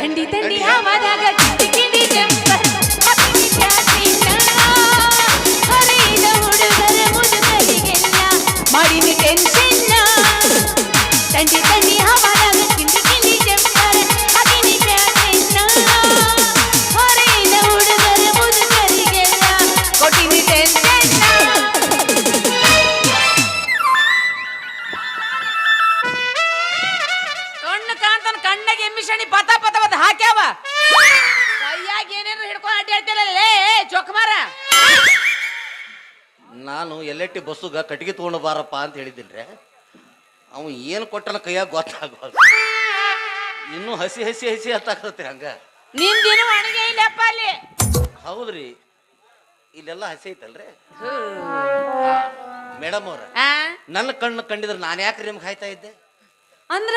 ಥಂಡಿ ಥಂಡಿ ಹವಾದಾಗ ಕಿಂಡಿ ಕಿಂಡಿ ಜಂಪರ್ ಅಪ್ಪಿ ಜಾತಿನ ಹರಿದ ಹುಡುಗರ ಮುದುಕರಿಗೆಲ್ಲ ಮಾಡಿನಿ ಟೆನ್ಷನ್ ಥಂಡಿ ಥಂಡಿ ಹವಾದಾಗ ಕಿಂಡಿ ಕಿಂಡಿ ಜಂಪರ್ ಅಪ್ಪಿ ಜಾತಿನ ಹರಿದ ಹುಡುಗರ ಮುದುಕರಿಗೆಲ್ಲ ಕೊಟ್ಟಿನಿ ಟೆನ್ಷನ್ ಕಣ್ಣಗೆ ಎಮ್ಮಿಷಣಿ ಪತ ಪತ ಪತ ಹಾಕ್ಯಾವ ಕೈಯಾಗ ಏನೇನು ಹಿಡ್ಕೊಂಡು ಅಡ್ಡಾಡ್ತಿರಲ್ಲೇ ಚೊಕ್ಕಮಾರ. ನಾನು ಎಲ್ಲೆಟ್ಟಿ ಬಸ್ಸುಗ ಕಟ್ಟಿಗೆ ತಗೊಂಡು ಬಾರಪ್ಪ ಅಂತ ಹೇಳಿದ್ದಿಲ್ರೆ. ಅವ ಏನು ಕೊಟ್ಟನ ಕೈಯಾಗ ಗೊತ್ತಾಗೋದು. ಇನ್ನೂ ಹಸಿ ಹಸಿ ಹಸಿ ಹತ್ತಾಕತ್ರಿ ಹಂಗ. ನಿಂದಿನ ಒಣಗೆ ಇಲ್ಲಪ್ಪ ಅಲ್ಲಿ. ಹೌದ್ರಿ, ಇಲ್ಲೆಲ್ಲ ಹಸಿ ಐತಲ್ರಿ ಮೇಡಮ್ ಅವ್ರ. ನನ್ನ ಕಣ್ಣು ಕಂಡಿದ್ರೆ ನಾನು ಯಾಕೆ ನಿಮ್ಗೆ ಹಾಯ್ತಾ ಇದ್ದೆ ಅಂದ್ರ